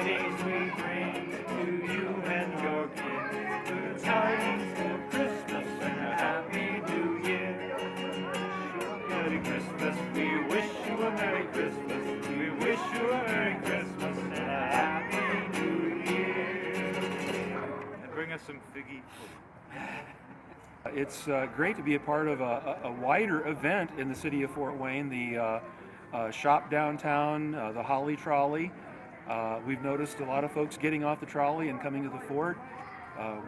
tidings we bring to you and your kin. Good tidings of Christmas and a happy New Year. Merry Christmas, we wish you a Merry Christmas. We wish you a Merry Christmas and a happy New Year. And bring us some figgy. It's great to be a part of a wider event in the city of Fort Wayne, the Shop Downtown, the Holly Trolley. We've noticed a lot of folks getting off the trolley and coming to the fort,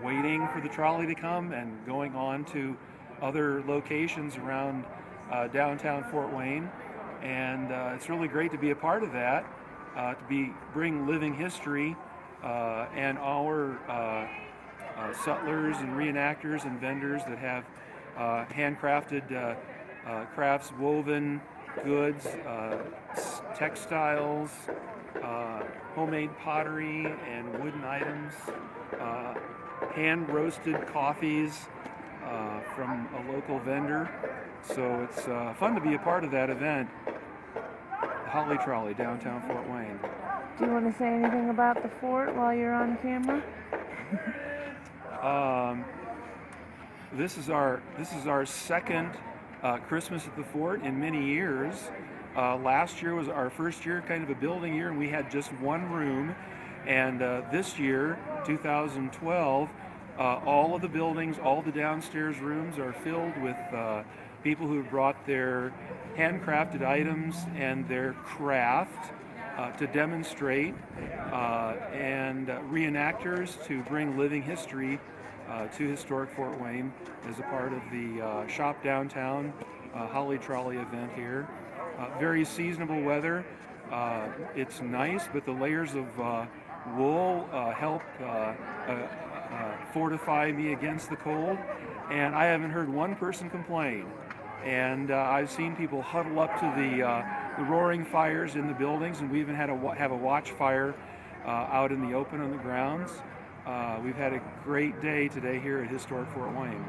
waiting for the trolley to come and going on to other locations around downtown Fort Wayne. And it's really great to be a part of that, to bring living history and our sutlers and reenactors and vendors that have handcrafted crafts, woven goods, textiles, homemade pottery and wooden items, hand-roasted coffees from a local vendor. So it's fun to be a part of that event, the Holly Trolley, downtown Fort Wayne. Do you want to say anything about the fort while you're on camera? This is our second Christmas at the fort in many years. Last year was our first year, kind of a building year, and we had just one room. And this year, 2012, all of the buildings, all the downstairs rooms are filled with people who have brought their handcrafted items and their craft to demonstrate, and reenactors to bring living history to historic Fort Wayne as a part of the Shop Downtown Holly Trolley event here. Very seasonable weather. It's nice, but the layers of wool help fortify me against the cold, and I haven't heard one person complain. And I've seen people huddle up to the roaring fires in the buildings, and we even had have a watch fire out in the open on the grounds. We've had a great day today here at Historic Fort Wayne.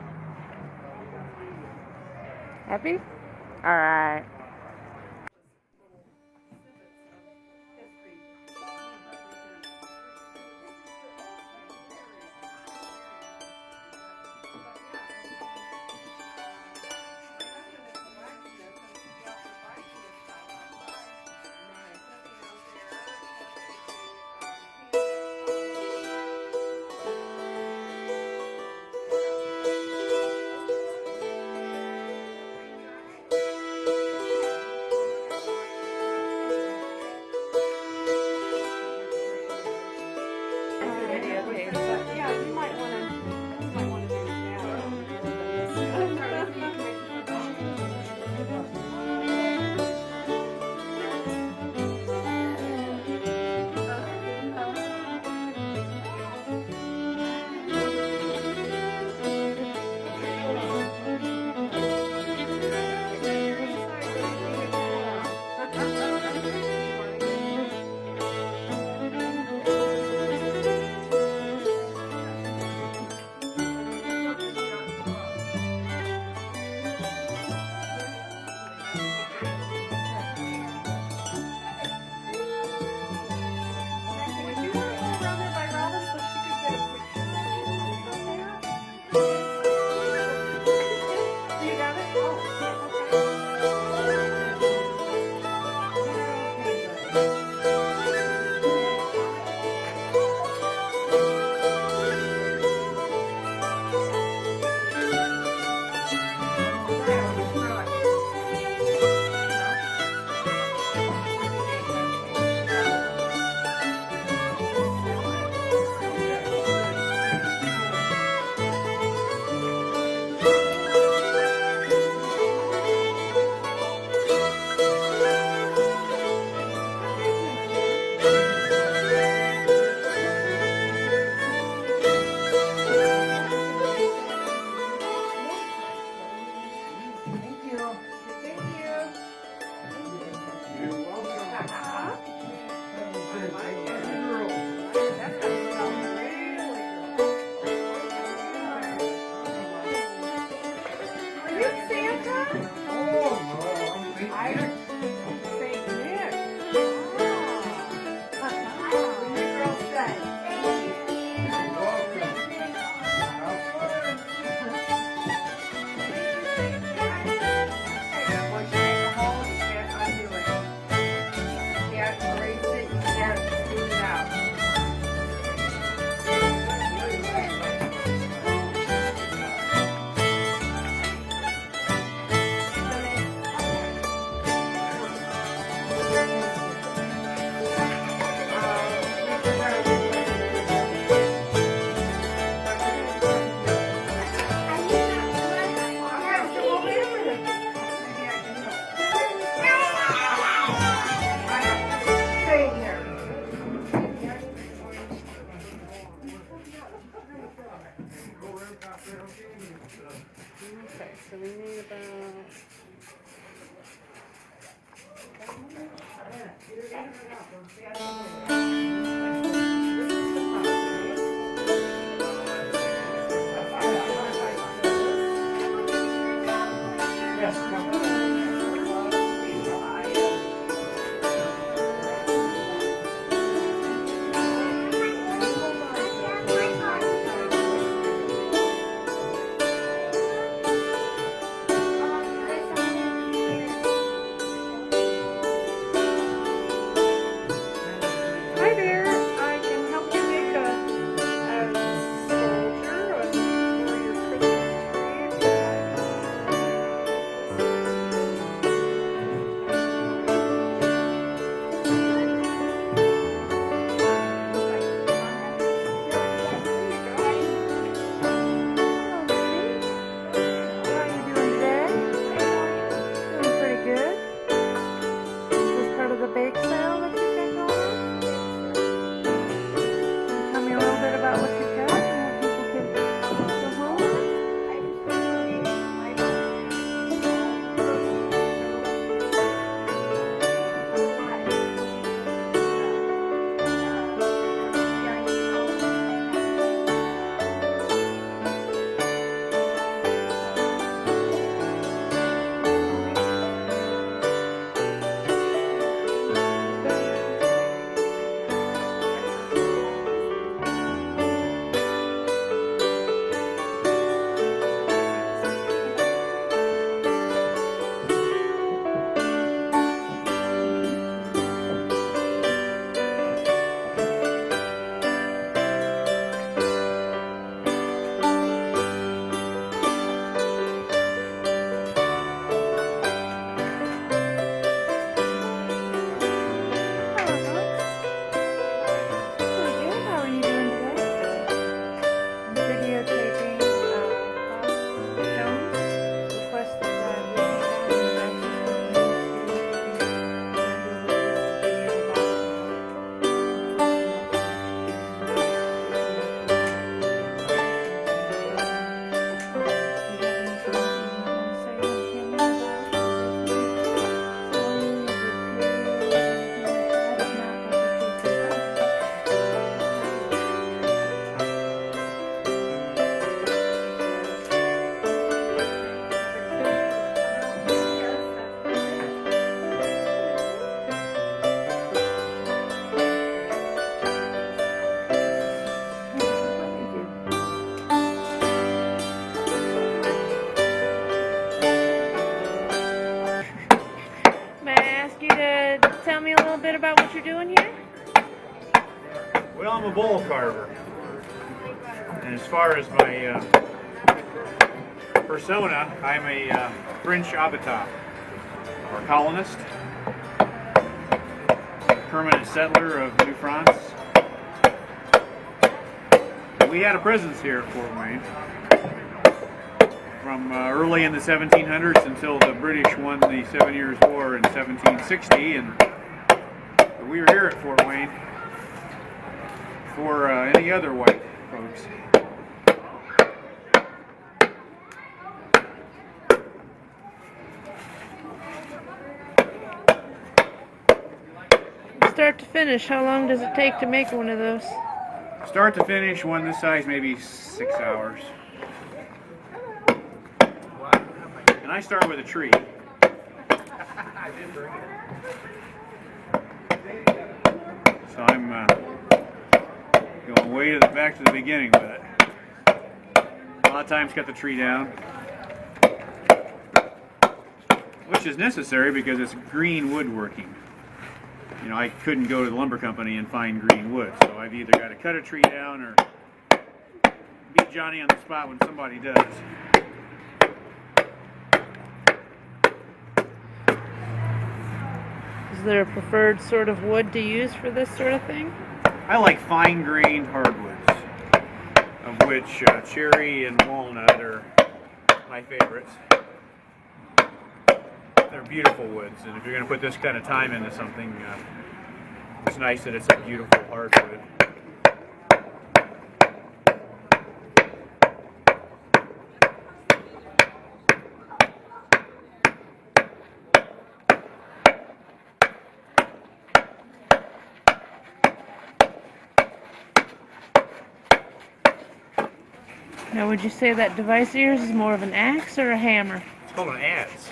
Happy? All right. So we need about... Hi there, I can help you make a soldier or your Christmas tree. How are you doing today? Doing pretty good. Is this part of the bake sale that you've got going on? Tell me a little bit about what you've got and what people can go home with. How are you doing today? Videotaping Jones requested that May I ask you to tell me a little bit about what you're doing here? Well, I'm a bowl carver. And as far as my persona, I'm a French habitant, or colonist, permanent settler of New France. We had a presence here at Fort Wayne from early in the 1700s until the British won the 7 Years' War in 1760, and we were here at Fort Wayne for any other white folks. Start to finish, how long does it take to make one of those? Start to finish, one this size, maybe 6 hours. And I start with a tree. So I'm going way to back to the beginning with it. A lot of times cut the tree down, which is necessary because it's green woodworking. You know, I couldn't go to the lumber company and find green wood, so I've either got to cut a tree down or beat Johnny on the spot when somebody does. Is there a preferred sort of wood to use for this sort of thing? I like fine-grained hardwoods, of which cherry and walnut are my favorites. They're beautiful woods, and if you're going to put this kind of time into something, it's nice that it's a beautiful hardwood. Now, would you say that device of yours is more of an axe or a hammer? It's called an adze.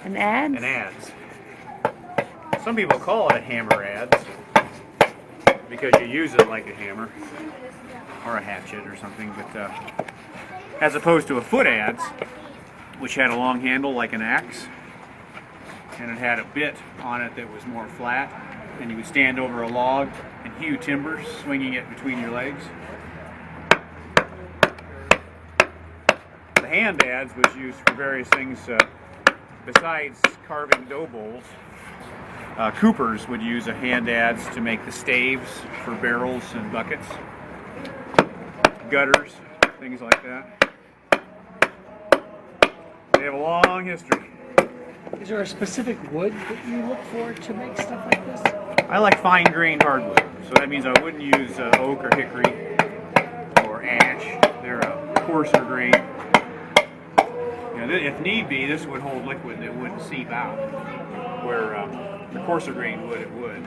An adze? An adze. Some people call it a hammer adze because you use it like a hammer or a hatchet or something, but as opposed to a foot adze, which had a long handle like an axe, and it had a bit on it that was more flat, and you would stand over a log and hew timber, swinging it between your legs. The hand adze was used for various things besides carving dough bowls. Coopers would use a hand adze to make the staves for barrels and buckets, gutters, things like that. They have a long history. Is there a specific wood that you look for to make stuff like this? I like fine-grained hardwood, so that means I wouldn't use oak or hickory or ash. They're a coarser grain. If need be, this would hold liquid that wouldn't seep out, where the coarser grain wood, it would.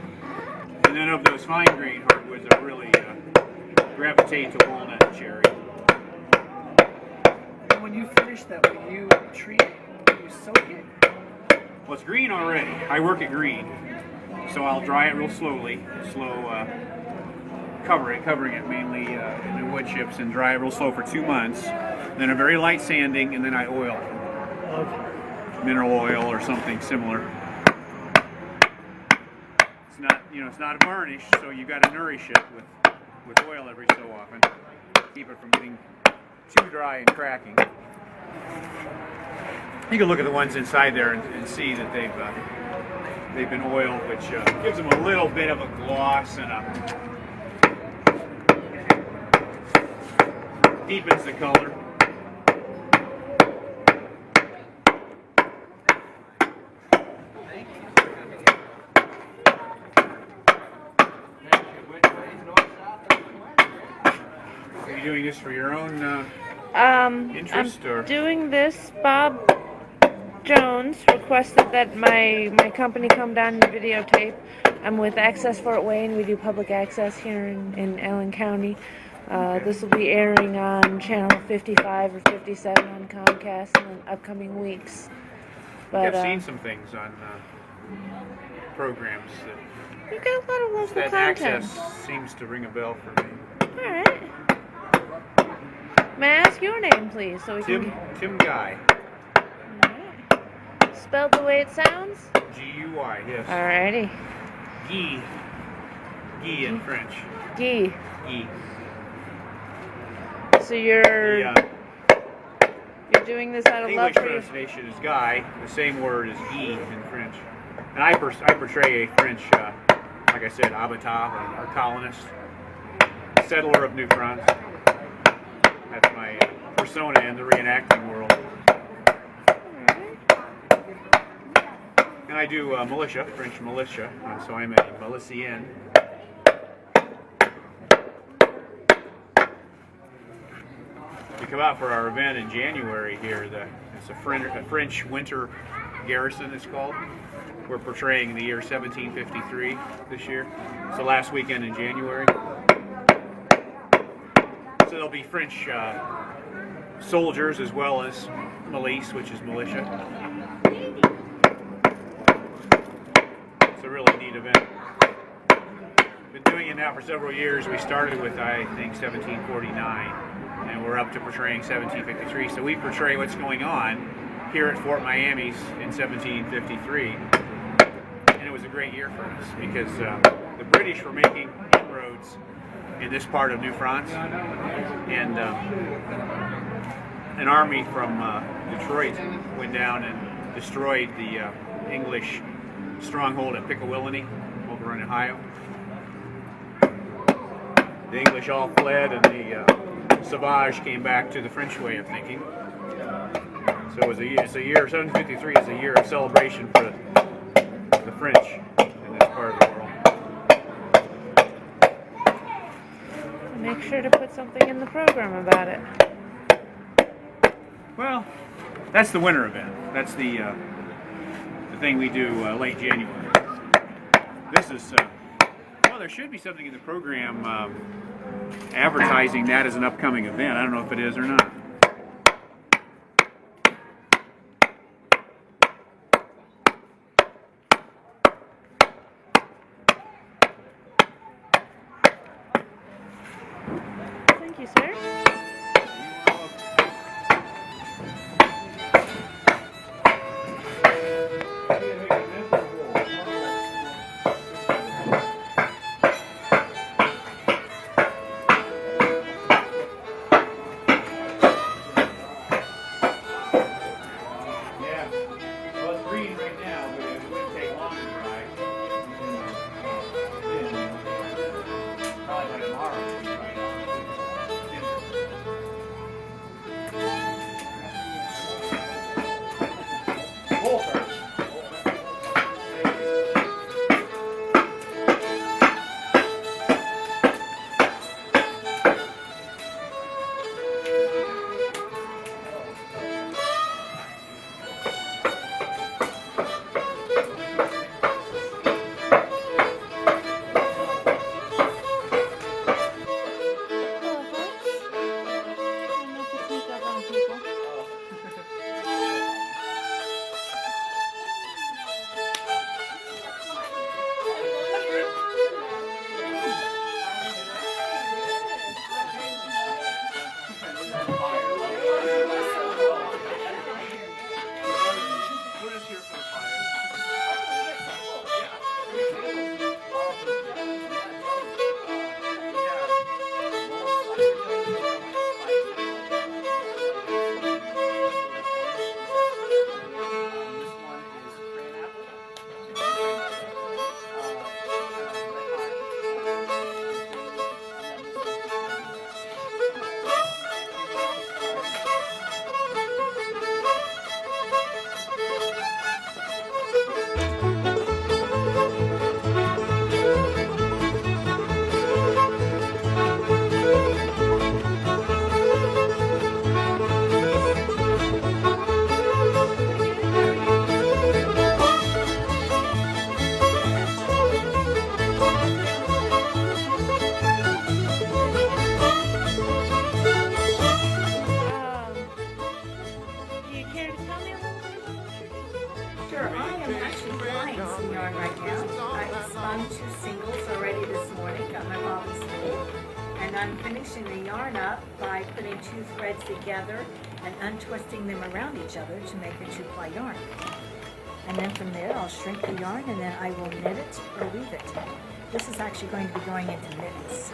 And then of those fine-grained hardwoods, I really gravitate to walnut and cherry. And when you finish that, will you treat it? Will you soak it? Well, it's green already. I work it green, so I'll dry it real slowly, covering it mainly in the wood chips, and dry it real slow for 2 months. Then a very light sanding, and then I oil it. Okay. Mineral oil or something similar. It's not, it's not a varnish, so you got to nourish it with oil every so often. Keep it from getting too dry and cracking. You can look at the ones inside there and see that they've been oiled, which gives them a little bit of a gloss and deepens the color. Are you doing this for your own interest, I'm or? doing this. Bob Jones requested that my company come down and videotape. I'm with Access Fort Wayne. We do public access here in Allen County. This will be airing on channel 55 or 57 on Comcast in the upcoming weeks. But I've seen some things on programs you've got a lot of local that content. Access seems to ring a bell for me. All right. May I ask your name, please, so we can. Tim Guy. Alright. Spelled the way it sounds? G-U-Y, yes. Alrighty. Guy. Guy in French. Guy. Guy. So you're doing this out of love English for your... pronunciation is Guy, the same word as Guy in French. And I portray a French, like I said, habitat, or colonist, settler of New France. That's my persona in the reenacting world. And I do militia, French militia, and so I'm a milician. We come out for our event in January here. It's a French winter garrison, it's called. We're portraying the year 1753 this year. It's the last weekend in January. So there'll be French soldiers as well as milice, which is militia. It's a really neat event. Been doing it now for several years. We started with, I think, 1749, and we're up to portraying 1753. So we portray what's going on here at Fort Miamis in 1753. And it was a great year for us because the British were making inroads in this part of New France, and an army from Detroit went down and destroyed the English stronghold at Pickawillany over in Ohio. The English all fled, and the Sauvage came back to the French way of thinking. So it's a year. 1753 is a year of celebration for the French in this part of the world. Make sure to put something in the program about it. Well, that's the winter event. That's the thing we do late January. This is well, there should be something in the program advertising that as an upcoming event. I don't know if it is or not. you, sir. Yeah. Well, it's green right now, but it would take longer to dry. Probably by tomorrow it'll be dried out. Walter. Hello, folks. I'm not to sneak up on people. We're just here for the fire. Do you care to tell me a little bit about your Sure, I am actually flying some yarn right now. I spun 2 singles already this morning, got my bobbin spool, and I'm finishing the yarn up by putting 2 threads together and untwisting them around each other to make a 2-ply yarn. And then from there, I'll shrink the yarn and then I will knit it or weave it. This is actually going to be going into mittens.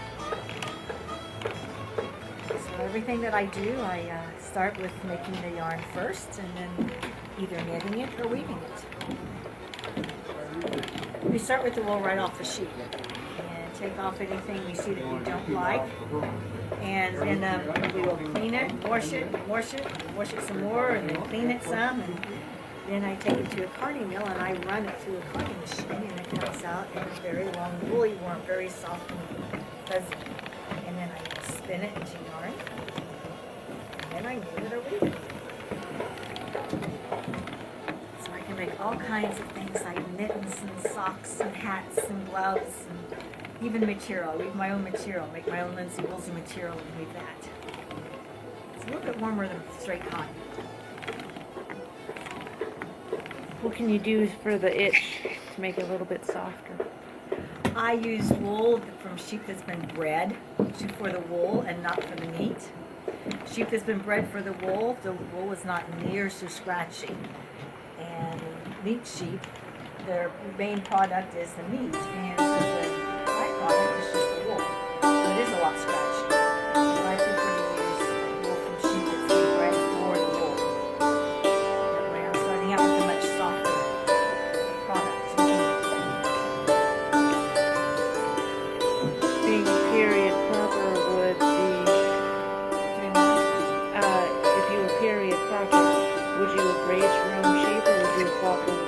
So everything that I do, I start with making the yarn first and then either knitting it or weaving it. We start with the wool right off the sheet and take off anything we see that we don't like. And then we will clean it, wash it some more, and then clean it some. And then I take it to a carding mill and I run it through a carding machine and it comes out in a very long woolly worm, very soft and fuzzy. And then I spin it into yarn. And then I knit it or weave it. So I can make all kinds of things like mittens and socks and hats and gloves and even material. I weave my own material, make my own linsey woolsey material and weave that. It's a little bit warmer than straight cotton. What can you do for the itch to make it a little bit softer? I use wool from sheep that's been bred for the wool and not for the meat. Sheep that's been bred for the wool is not near so scratchy. And meat sheep, their main product is the meat, and so the byproduct is just the wool. So it is a lot scratchy. So I prefer to use wool from sheep that's been bred for the wool. That way I'm starting out with a much softer product. Being period proper would be, if you were period proper, would you have raised your own sheep or would you have bought them?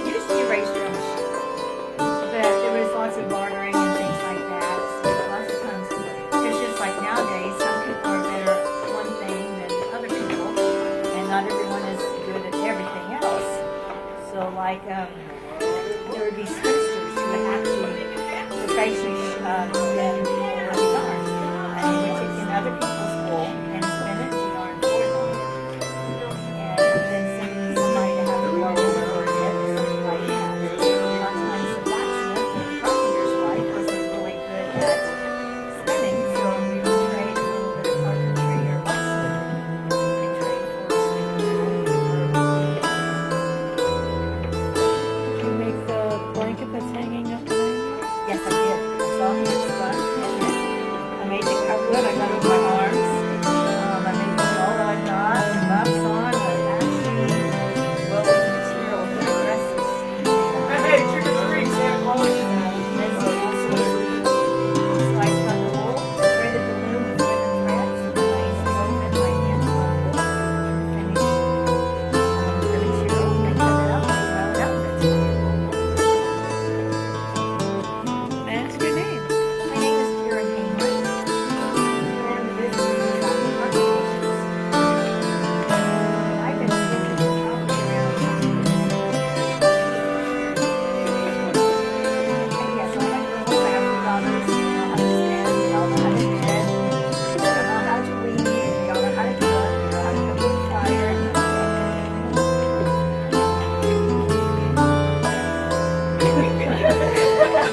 Usually you raise your own sheep. But there is lots I got over my arms. I made the all that I got, the maps on, the actually well-weight material for the dresses. Hey, trick or treat, Santa Claus. And then also sliced out the wool, threaded the loom with ribbon threads, and placed the woven by hand on wool, finished the material, they cut it up, and wound outfits. May I ask your name? My name is Karen Hamer, and the business is Shopping Architects. I've been thinking of shopping around. And yes, I like the whole family daughters. They know how to stand, they all know how to knit, they know how to weave, they all know how to cook, they know how to cook with fire.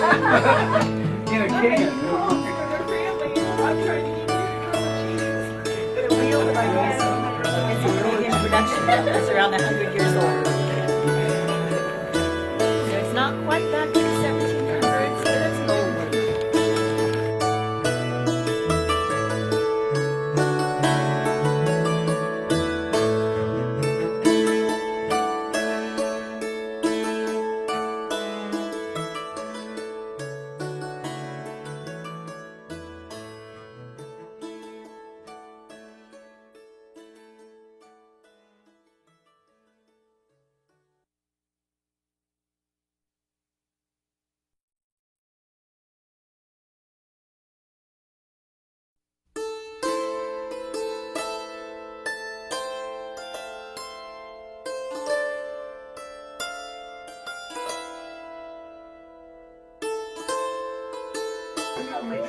In a can. The wheel that I use is a Korean production that is around 100 years old. So it's not quite back to the 1700s, but it's old.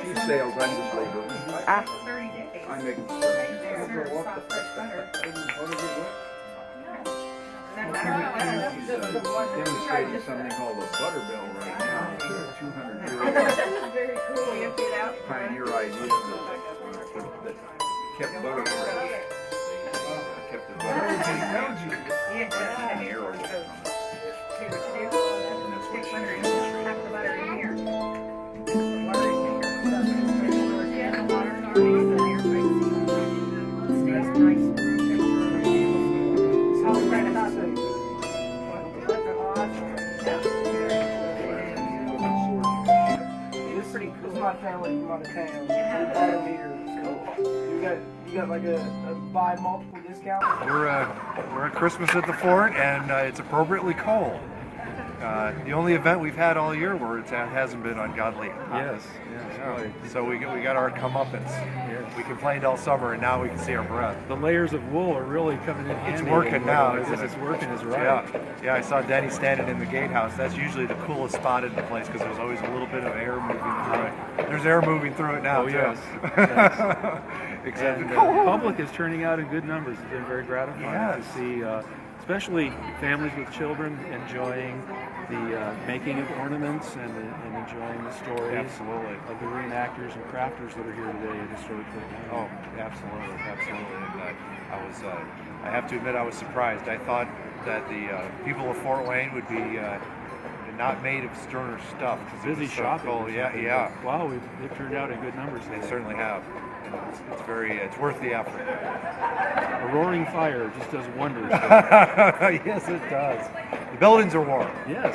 She sales, I'm just labor. Ah. I make. Demonstrating something called a butterbill right now. 200 year Very cool. pioneer idea that kept butter fresh. Kept the butter in the arrow. And that's what she This is my family from out of town. Bottom here. You got like a buy multiple discount. We're at Christmas at the Fort, and it's appropriately cold. The only event we've had all year where it hasn't been ungodly hot. Yes, right. So we got our comeuppance. Yes. We complained all summer, and now we can see our breath. The layers of wool are really coming in handy. It's working now, It's isn't it? working is right. Yeah, I saw Denny standing in the gatehouse. That's usually the coolest spot in the place because there's always a little bit of air moving through it. There's air moving through it now, Oh, too. yes. Except And the public is turning out in good numbers. It's been very gratifying Yes. to see, especially families with children enjoying the making of ornaments and enjoying the stories Absolutely. of the reenactors and crafters that are here today at Historic Fort Wayne. Oh, absolutely. And I have to admit, I was surprised. I thought that the people of Fort Wayne would be not made of sterner stuff. 'Cause it Busy was so shopping. cold. or Yeah, something, yeah. but, wow, they've turned out in good numbers. They today. certainly have. And it's worth the effort. A roaring fire just does wonders. Yes, it does. The buildings are warm. Yes.